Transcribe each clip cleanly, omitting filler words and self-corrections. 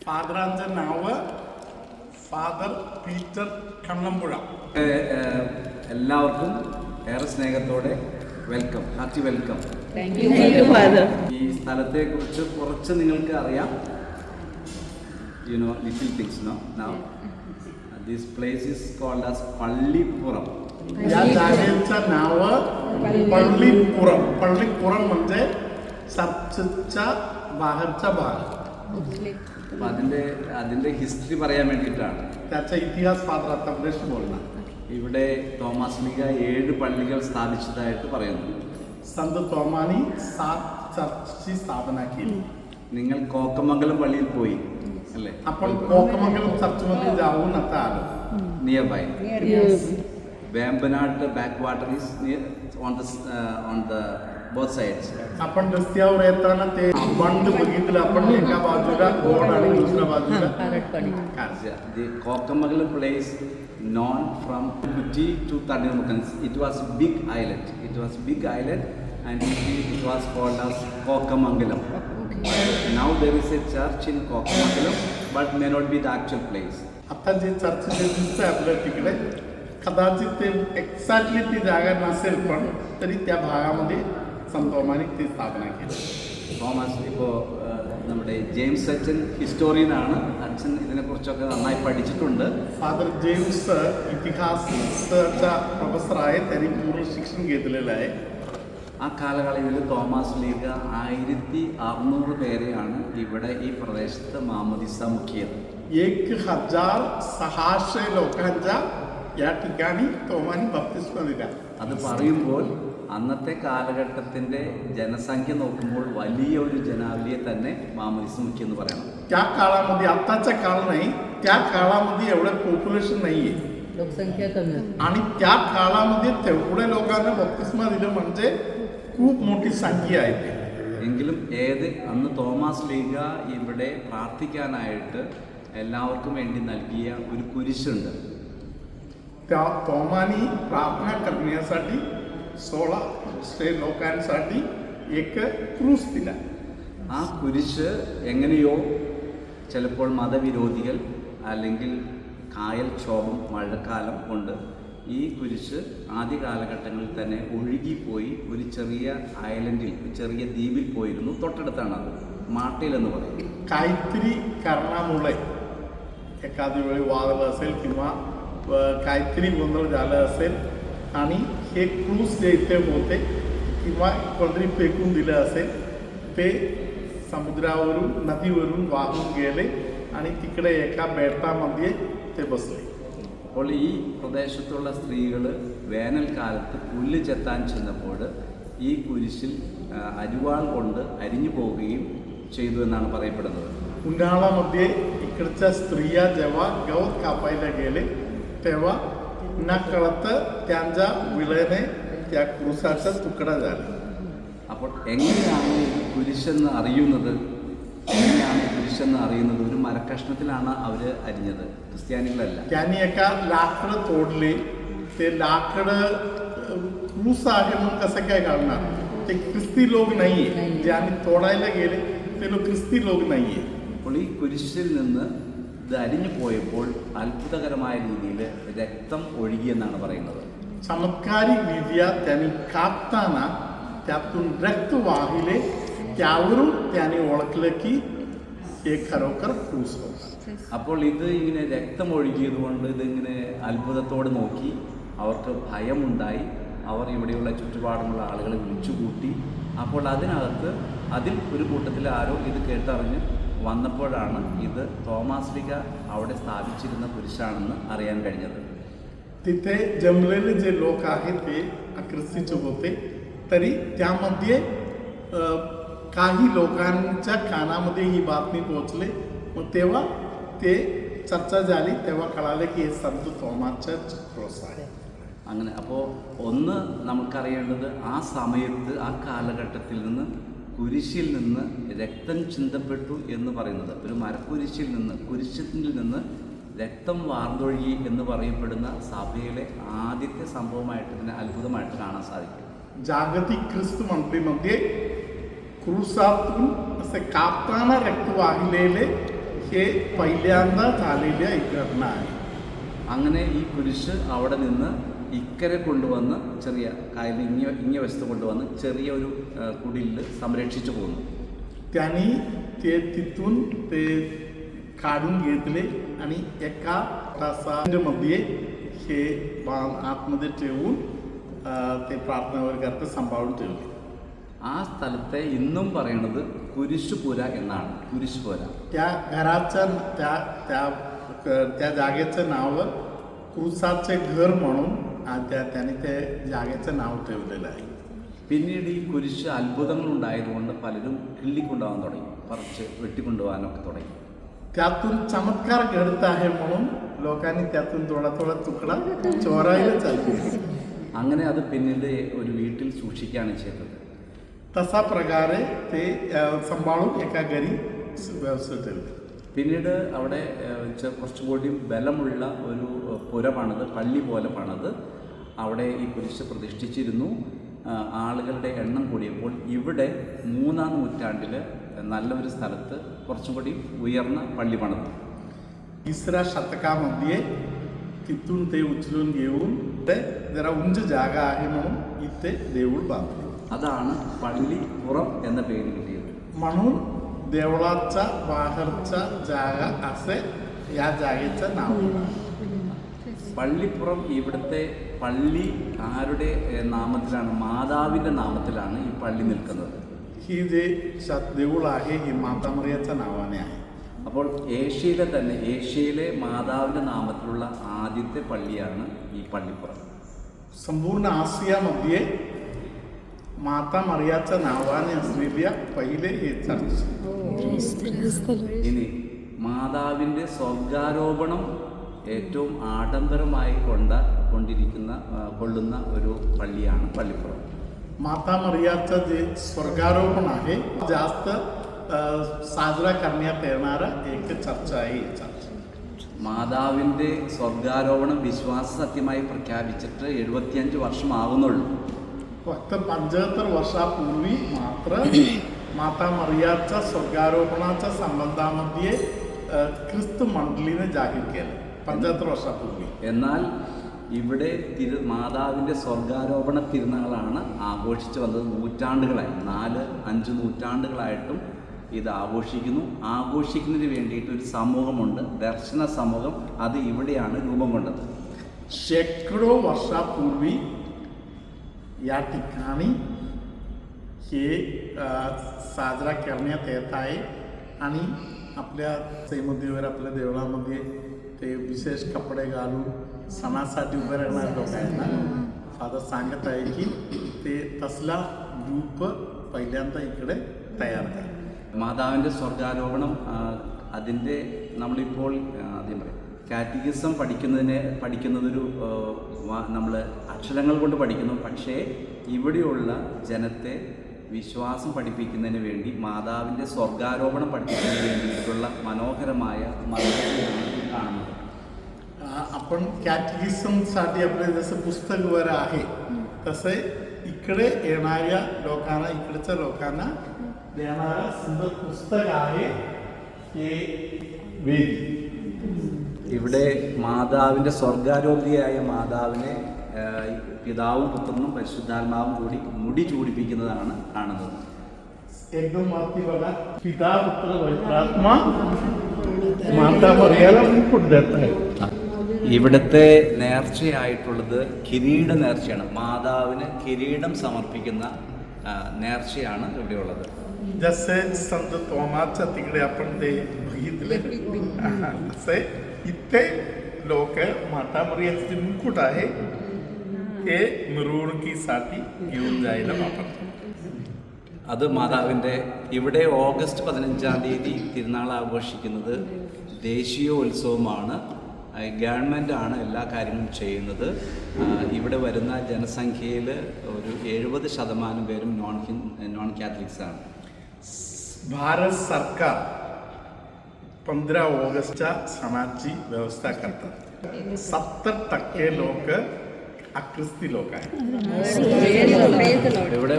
ഫാദറാൻ്റെ നാവ് father Peter Kannampuzha. എല്ലാവർക്കും ഏറെ സ്നേഹത്തോടെ വെൽക്കം, ഹാർട്ടി വെൽക്കം. ഈ സ്ഥലത്തെ കുറിച്ച് കുറച്ച് നിങ്ങൾക്ക് അറിയാം. You know little things, no? Now this place is called as Pallipuram. या जागेचं नाव पल्लीपुरम. पल्लीपुरम म्हणजे चर्चच्या बाहेरचा भाग. അപ്പം അതിൻ്റെ ഹിസ്റ്ററി പറയാൻ വേണ്ടിയിട്ടാണ്. त्याचा इतिहास फादर आतापर्यंत बोलणार. ഇവിടെ തോമസ് ലീഗ 7 പള്ളികൾ സ്ഥാപിച്ചതായിട്ട് പറയുന്നു. संत തോമാനി 7 चर्चची स्थापना केली. നിങ്ങൾ കോക്കമംഗലം പള്ളിയിൽ പോയി അല്ലേ? आपण कोकमंगलम चर्चमध्ये जाऊन आता आलो. Near by. Vembanad backwater is on the both sides. आपण रस्त्यावर येताना ते बंड बघितलं आपण, एका बाजूला गोड आणि दुसऱ्या बाजूला The Kokkamagallam place known from Kuti to Tadinmukan. It was big island. And it was called as Kokkamangalam. Now there is a church in Kokkamangalam, but may not be the actual place. आता जे church दिसतंय आपल्या तिकडे, कदाचित ते exactly ती जागा नसेल, पण तरी त्या भागामध्ये संत തോമാനി ती स्थापना केली. തോമസ് ഇപ്പോൾ നമ്മുടെ ജെയിംസ് അച്ഛൻ ഹിസ്റ്റോറിയനാണ്. അച്ഛൻ ഇതിനെക്കുറിച്ചൊക്കെ നന്നായി പഠിച്ചിട്ടുണ്ട്. फादर जेम्स इतिहासाचा प्रोफेसर आहे, त्यांनी पूर्ण शिक्षण घेतलेलं आहे. ആ കാലയളവിൽ തോമസ് ലീഗ 1600 പേരെയാണ് ഇവിടെ ഈ പ്രദേശത്ത് മാമോദിസ മുക്കിയത്. 1600 लोकांचा या ठिकाणी തോമാനി ബപ്തിസ്മ दिला. അത് പറയുമ്പോൾ അന്നത്തെ കാലഘട്ടത്തിൻ്റെ ജനസംഖ്യ നോക്കുമ്പോൾ വലിയൊരു ജനാവലിയെ തന്നെ മാമോദിസ മുക്കിയെന്ന് പറയണം. त्या काळामध्ये, आताचा काळ नाही, त्या काळामध्ये एवढं पॉप्युलेशन नाहीये, लोकसंख्या कमी, आणि त्या काळामध्ये तेवढ्या लोकांना बप्तिस्मा दिलं म्हणजे खूप मोठी संख्या आहे. എങ്കിലും അന്ന് തോമസ് ലീഗ ഇവിടെ പ്രാർത്ഥിക്കാനായിട്ട് എല്ലാവർക്കും വേണ്ടി നൽകിയ ഒരു കുരിശുണ്ട്. त्या തോമാനി प्रार्थना करण्यासाठी 16 लोकांसाठी एक क्रूस दिला. ആ കുരിശ് എങ്ങനെയോ ചിലപ്പോൾ മതവിരോധികൾ അല്ലെങ്കിൽ കായൽക്ഷോഭം, മഴക്കാലം കൊണ്ട് ഈ കുരിശ് ആദ്യ കാലഘട്ടങ്ങളിൽ തന്നെ ഒഴുകിപ്പോയി ഒരു ചെറിയ ഐലൻഡിൽ, ചെറിയ ദ്വീപിൽ പോയിരുന്നു. തൊട്ടടുത്താണ് അത്, മാട്ടയിൽ എന്ന് പറയും. काहीतरी कारणामुळे एखादी वेळी वादळ असेल किंवा काहीतरी गोंधळ झालं असेल आणि हे क्रूज जे इथे होते किंवा कोणतरी फेकून दिलं असेल, ते समुद्रावरून, नदीवरून वाहून गेले आणि तिकडे एका बेटामध्ये ते बसले. അപ്പോൾ ഈ പ്രദേശത്തുള്ള സ്ത്രീകൾ വേനൽക്കാലത്ത് പുല്ല് ചെത്താൻ ചെന്നപ്പോൾ ഈ കുരിശിൽ അരിവാൾ കൊണ്ട് അരിഞ്ഞു പോവുകയും ചെയ്തു എന്നാണ് പറയപ്പെടുന്നത്. उन्हाळ्यामध्ये इकडच्या स्त्रिया जेव्हा गवत कापायला गेले तेव्हा नकळत त्यांच्या विळेने त्या क्रूसाचा तुकडा झाला. അപ്പോൾ എങ്ങനെയാണ് ഈ കുരിശെന്ന് അറിയുന്നത്? ഒരു മരക്കഷ്ണത്തിലാണ് അവർ അരിഞ്ഞത്, ക്രിസ്ത്യാനികളല്ല. त्यांनी एका लाकड तोडले. ते लाकड क्रूस आहे म्हणून कसं काय काढणार? ते ख्रिस्ती लोक नाहीये, ज्यांनी तोडायला गेले ते लोक ख्रिस्ती लोक नाहीये. അപ്പോൾ ഈ കുരിശിൽ നിന്ന് ഇത് അരിഞ്ഞു പോയപ്പോൾ അത്ഭുതകരമായ രീതിയിൽ രക്തം ഒഴുകിയെന്നാണ് പറയുന്നത്. चमत्कारिक विद्या त्यांनी कापताना त्यातून रक्त वाहिले. त्यावरून त्याने ओळखलं की हे खरोखर क्रूस होता. അപ്പോൾ ഇത് ഇങ്ങനെ രക്തം ഒഴുകിയത് കൊണ്ട് ഇതിങ്ങനെ അത്ഭുതത്തോടെ നോക്കി അവർക്ക് ഭയമുണ്ടായി. അവർ ഇവിടെയുള്ള ചുറ്റുപാടുമുള്ള ആളുകളെ വിളിച്ചുകൂട്ടി. അപ്പോൾ അതിൽ ഒരു കൂട്ടത്തിൽ ആരോ ഇത് കേട്ടറിഞ്ഞ് വന്നപ്പോഴാണ് ഇത് തോമസ് ലീഗ അവിടെ സ്ഥാപിച്ചിരുന്ന കുരിശാണെന്ന് അറിയാൻ കഴിഞ്ഞത്. तिथे जमलेले जे लोक आहेत ते ख्रिस्तीचे होते, तरी त्यामध्ये काही लोकांच्या कानामध्ये ही बातमी पोहोचली. मग तेव्हा ते चर्चा झाली, तेव्हा कळाले की हे संत തോമാച്ച ക്രോസ് आहे. അങ്ങനെ അപ്പോൾ ഒന്ന് നമുക്കറിയേണ്ടത്, ആ സമയത്ത് ആ കാലഘട്ടത്തിൽ നിന്ന് കുരിശിൽ നിന്ന് രക്തം ചിന്തപ്പെട്ടു എന്ന് പറയുന്നത്, ഒരു മരക്കുരിശിൽ നിന്ന് രക്തം വാർന്നൊഴുകി എന്ന് പറയപ്പെടുന്ന സഭയിലെ ആദ്യത്തെ സംഭവമായിട്ട്, ഇതിനെ അത്ഭുതമായിട്ട് കാണാൻ സാധിക്കും. जागतिक ख्रिस्त मंडळीमध्ये क्रूसातून असे कापताना रक्त वाहिलेले हे पहिल्यांदा झालेल्या एक घटना आहे. അങ്ങനെ ഈ കുരിശ് അവിടെ നിന്ന് ഇക്കരെ കൊണ്ടുവന്ന് ചെറിയ കായലിന് ഇങ്ങേ വശത്ത് കൊണ്ടുവന്ന് ചെറിയ ഒരു കുടിലിൽ സംരക്ഷിച്ചു പോകുന്നു. त्यांनी ते तिथून ते काढून घेतले आणि एका तासामध्ये हे आतमध्ये ठेवून ते प्रार्थना वगैरे करता सांभाळून ठेवले. ആ സ്ഥലത്തെ ഇന്നും പറയണത് കുരിശുപുര എന്നാണ്. കുരിശുപുര. त्या घराचं त्या जागेचं नाव क्रुसाचे घर म्हणून त्याने ते जागेचं नाव ठेवलेलं आहे. പിന്നീട് ഈ കുരിശ് അത്ഭുതങ്ങൾ ഉണ്ടായതുകൊണ്ട് പലരും കിള്ളിക്കൊണ്ടുപോകാൻ തുടങ്ങി, പറിച്ച് വെട്ടിക്കൊണ്ടുപോകാനൊക്കെ തുടങ്ങി. त्यातून चमत्कार घडत आहे म्हणून लोकांनी त्यातून थोडा थोडा तुकडा चोरायला चालू. അങ്ങനെ അത് പിന്നീട് ഒരു വീട്ടിൽ സൂക്ഷിക്കുകയാണ് ചെയ്തത്. तसा प्रकारे ते सांभाळून एका घरी व्यवस्थित ठेवले. പിന്നീട് അവിടെ കുറച്ചുകൂടി ബലമുള്ള ഒരു പുര പണിത്, പള്ളി പോലെ പണിത് അവിടെ ഈ കുരിശ് പ്രതിഷ്ഠിച്ചിരുന്നു. ആളുകളുടെ എണ്ണം കൂടിയപ്പോൾ ഇവിടെ 3-ാം നൂറ്റാണ്ടിൽ നല്ലൊരു സ്ഥലത്ത് കുറച്ചും കൂടി ഉയർന്ന പള്ളി പണിതു. 3ऱ्या शतकामध्ये तिथून ते उचलून घेऊन ते जरा उंच जागा आहे म्हणून इथे देऊळ बांधले. അതാണ് പള്ളിപ്പുറം എന്ന പേര് കിട്ടിയത്. म्हणून देवळाचा बाहेरचा जागा असे या जागेचं नाव. പള്ളിപ്പുറം ഇവിടുത്തെ പള്ളി ആരുടെ നാമത്തിലാണ്? മാതാവിൻ്റെ നാമത്തിലാണ് ഈ പള്ളി നിൽക്കുന്നത്. ही जे देऊळ आहे ही माता मरियाच्या नावाने आहे. അപ്പോൾ ഏഷ്യയിലെ മാതാവിൻ്റെ നാമത്തിലുള്ള ആദ്യത്തെ പള്ളിയാണ് ഈ പള്ളിപ്പുറം. संपूर्ण आशियामध्ये माता मरियाच्या नावाने असलेल्या पहिले हे चर्च. ഇനി മാതാവിൻ്റെ സ്വർഗാരോപണം ഏറ്റവും ആഡംബരമായി കൊള്ളുന്ന ഒരു പള്ളിയാണ് പള്ളിപ്പുറം. माता मरियाचं जे स्वर्गारोपण आहे जास्त साजरा करण्यात येणारा एक चर्च आहे. മാതാവിൻ്റെ സ്വർഗാരോപണം വിശ്വാസ സത്യമായി പ്രഖ്യാപിച്ചിട്ട് 75 വർഷമാകുന്നുള്ളൂ. फक्त 75 वर्षापूर्वी मात्र माता मरियाच्या स्वर्गारोपणाच्या संबंधामध्ये ख्रिस्त मंडळीने जाहीर केलं 75 वर्षापूर्वी. എന്നാൽ ഇവിടെ മാതാവിൻ്റെ സ്വർഗാരോപണ തിരുനാളാണ് ആഘോഷിച്ച് വന്നത് നൂറ്റാണ്ടുകളായി. 4-5 നൂറ്റാണ്ടുകളായിട്ടും ഇത് ആഘോഷിക്കുന്നതിന് വേണ്ടിയിട്ട് ഒരു സമൂഹമുണ്ട്, ദർശന സമൂഹം. അത് ഇവിടെയാണ് രൂപം കൊണ്ടത്. शेकडो वर्षापूर्वी या ठिकाणी हे साजरा करण्यात येत आहे आणि आपल्या सैमध्येवर आपल्या देवळामध्ये ते विशेष कपडे घालून सणासाठी उभे राहणारे लोक आहेत ना, फादर सांगत आहे की ते तसला ग्रुप पहिल्यांदा इकडे तयार आहे. മാതാവിൻ്റെ സ്വർഗാരോപണം അതിൻ്റെ നമ്മളിപ്പോൾ ആദ്യം പറയും കാറ്റഗിസം പഠിക്കുന്നതൊരു നമ്മൾ അക്ഷരങ്ങൾ കൊണ്ട് പഠിക്കുന്നു. പക്ഷേ ഇവിടെയുള്ള ജനത്തെ വിശ്വാസം പഠിപ്പിക്കുന്നതിന് വേണ്ടി മാതാവിൻ്റെ സ്വർഗാരോപണം പഠിപ്പിക്കുന്നതിന് വേണ്ടിയിട്ടുള്ള മനോഹരമായ മതമാണ് കാണുന്നത്. आपण कॅटेगिझमसाठी आपले जसं पुस्तक वगैरे आहे तसे इकडे येणाऱ्या लोकांना, इकडच्या लोकांना देणारं सुंदर पुस्तक आहे हे वेद. ഇവിടെ മാതാവിൻ്റെ സ്വർഗാരോപിതയായ മാതാവിനെ പിതാവും പുത്രനും പരിശുദ്ധാത്മാവും കൂടി മുടി ചൂടിപ്പിക്കുന്നതാണ് കാണുന്നത്. एकदम वरती बघा, पिता पुत्र पवित्रात्मा माता मरियाला मुकुट देत आहे. ഇവിടുത്തെ നേർച്ചയായിട്ടുള്ളത് കിരീട നേർച്ചയാണ്. മാതാവിന് കിരീടം സമർപ്പിക്കുന്ന നേർച്ചയാണ് ഇവിടെയുള്ളത്. जसे संत तोमाच्या तिकडे आपण ते बघितले तसे इथे लोक माता मरियाचे मुकुट आहे ते मिरवणुकीसाठी घेऊन जायला वापरतात. അത് മാതാവിൻ്റെ ഇവിടെ ഓഗസ്റ്റ് 15-ാം തീയതി തിരുനാൾ ആഘോഷിക്കുന്നത് ദേശീയോത്സവമാണ്. ഗവൺമെൻറ്റാണ് എല്ലാ കാര്യങ്ങളും ചെയ്യുന്നത്. ഇവിടെ വരുന്ന ജനസംഖ്യയിൽ ഒരു 70% പേരും നോൺ കാത്തലിക്സാണ്. भारत सरकार 15 ऑगस्टच्या सणाची व्यवस्था करतात. 70% लोक അക്രിസ്തി लोक ഇവിടെ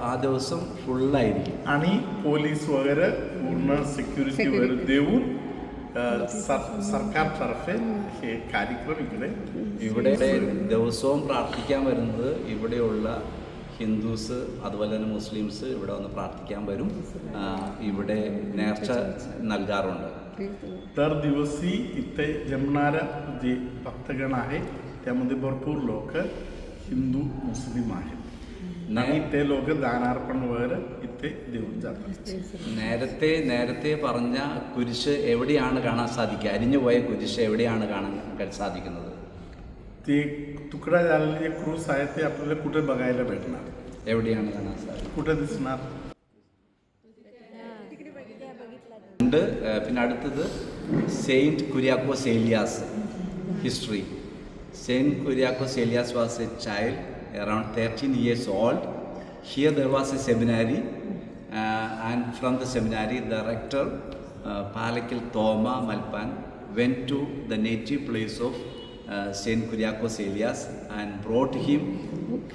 ആ ദിവസം ഫുള്ളായിരിക്കും. आणि पोलीस वगैरे पूर्ण सिक्युरिटी वगैरे देऊन സർക്കാർ തർഫെ കാര്യക്രम ഇവിടെ ദിവസവും പ്രാർത്ഥിക്കാൻ വരുന്നത് ഇവിടെയുള്ള ഹിന്ദുസ് അതുപോലെ തന്നെ മുസ്ലിംസ് ഇവിടെ വന്ന് പ്രാർത്ഥിക്കാൻ വരും. ഇവിടെ നേർച്ച നൽകാറുണ്ട്. दर दिवशी इथे जमणाऱ्या जे भक्तगण आहे त्यामध्ये भरपूर लोक हिंदू मुस्लिम आहेत आणि ते लोक दानार्पण वगैरे इथे देऊन जातात. നേരത്തെ പറഞ്ഞ കുരിശ് എവിടെയാണ് കാണാൻ സാധിക്കുക? അരിഞ്ഞു പോയ കുരിശ് എവിടെയാണ് കാണാൻ സാധിക്കുന്നത്? ते तुकडा झालेले जे क्रूस आहे ते आपल्याला कुठे बघायला भेटणार? എവിടെയാണ് കാണാൻ സാധിക്കുക? कुठे दिसणार? ഉണ്ട്. പിന്നെ അടുത്തത് saint Kuriakose Elias history. Saint Kuriakose Elias was A child around 13 years old. Here there was a seminary and from the seminary the rector Palakil Thoma Malpan went to the native place of Saint Kuryakos Elias and brought him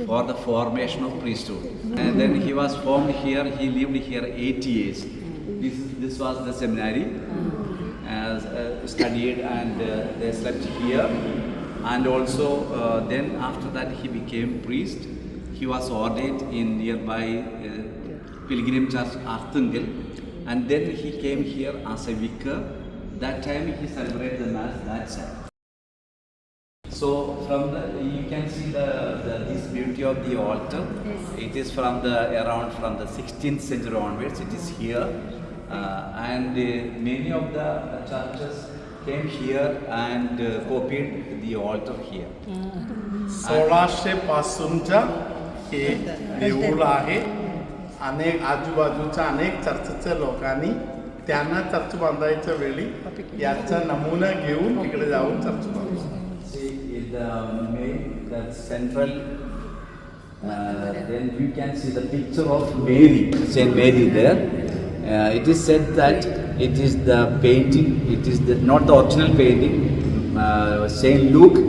for the formation of priesthood. And then he was formed here. He lived here 8 years. This was the seminary, studied and they slept here. And also then after that he became priest. He was ordained in nearby Pilgrim Church Arthungal, and then he came here as a vicar. That time he celebrated the mass that side. So from the you can see this beauty of the altar. It is from the 16th century onwards. It is here, and many of the churches came here and copied the altar here. 1600 पासूनचा हे देऊळ आहे. अनेक आजूबाजूच्या अनेक चर्चच्या लोकांनी त्यांना church बांधायच्या वेळी याचा नमुना घेऊन तिकडे जाऊन चर्च बांधला. See the central then you can see the picture of Mary, Saint Mary there. It is said that it is the painting, not the original painting. Saint Luke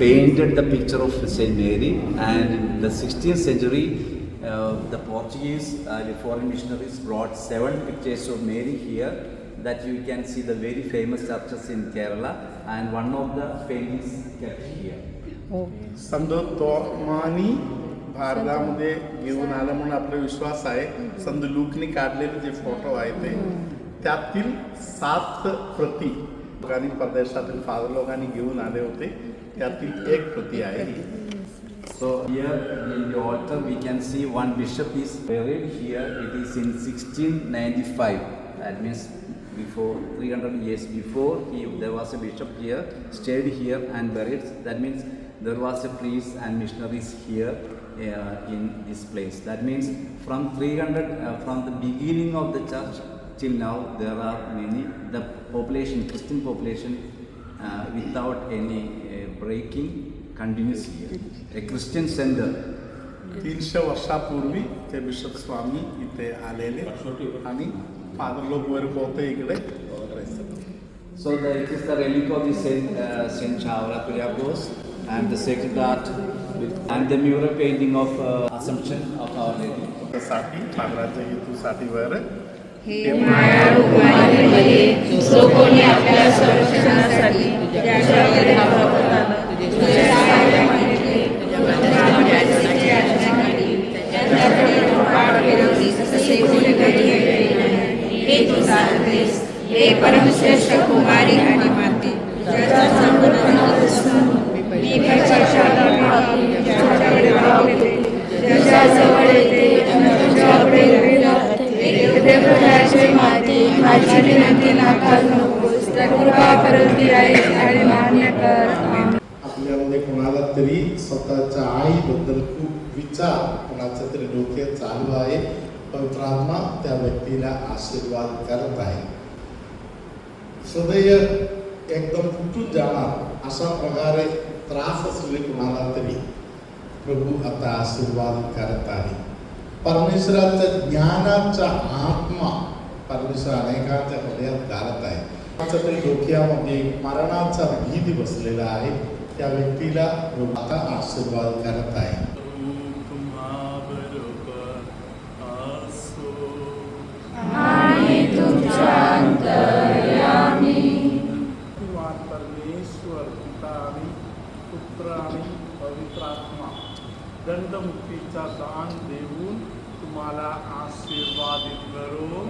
painted the picture of Saint Mary, and in the 16th century the Portuguese foreign missionaries brought 7 pictures of Mary here that you can see the very famous churches in Kerala, and one of the paintings kept here. संत तोमानी भारतामध्ये घेऊन आलं म्हणून आपला विश्वास आहे. संत लूकनी काढलेले जे photo आहे ते त्यातील 7 प्रती लोकांनी परदेशातील फादर लोकांनी घेऊन आले होते. त्यातील एक प्रती आहे. So here in the altar we can see one bishop is buried here. It is in 1695. That means before 300 years before there was a bishop here, stayed here and buried. That means there was a priest and missionaries here in this place. That means from from the beginning of the church till now there are many, the population, Christian population without any breaking continues here. A Christian center. 300 वर्षापूर्वी ते bishop स्वामी इथे आलेले आणि father लोक वर पोहते इकडे. So it is the relic of the Saint Chavra Kuryakos and the sacred art and the mural painting of Assumption of Our Lady. साठी फादराच्या हेतूसाठी वर हे मायाळू मातेमध्ये जो कोणी आपल्या संरक्षणासाठी त्याच्याकडे धावत आलं, तुझ्या सहाय्य मागितले, तुझ्या अभ्यासाची याचना केली, त्याच्याकडे पाठ फिरवली, तसे कोणी कधी केले नाही. हे तू सांगतेस, हे परमश्रेष्ठ कुमारी आणि माते, ज्याचा संबंध नसून मी प्रकाशाला पाहून ज्याच्याकडे धावते, ज्याच्याजवळ येते आणि तुझ्याकडे उभी राहते. हृदयप्रदाचे माते, माझी विनंती नाकार नकोस, तर कृपा करती आहे आणि मान्य कर. आपल्यामध्ये कोणाला तरी स्वतःच्या आईबद्दल खूप विचार कोणाच्या तरी डोक्यात चालू आहे. पवित्र आत्मा त्या व्यक्तीला आशीर्वाद करत आहे. हृदय एकदम फुटून जाणार अशा प्रकारे त्रास असलेले कोणाला तरी प्रभू आता आशीर्वाद करत आहे. परमेश्वराच्या ज्ञानाचा आत्मा परमेश्वर अनेकांच्या हृदयात घालत आहे. कोणाच्या तरी डोक्यामध्ये मरणाचा भीती बसलेला आहे. त्या व्यक्तीला प्रभू आता आशीर्वाद करत आहे. आणि तुमच्या अंतर्यामी पुत्र आणि पवित्र आत्मा दंडमुक्तीचा दान देऊन तुम्हाला आशीर्वादित करो.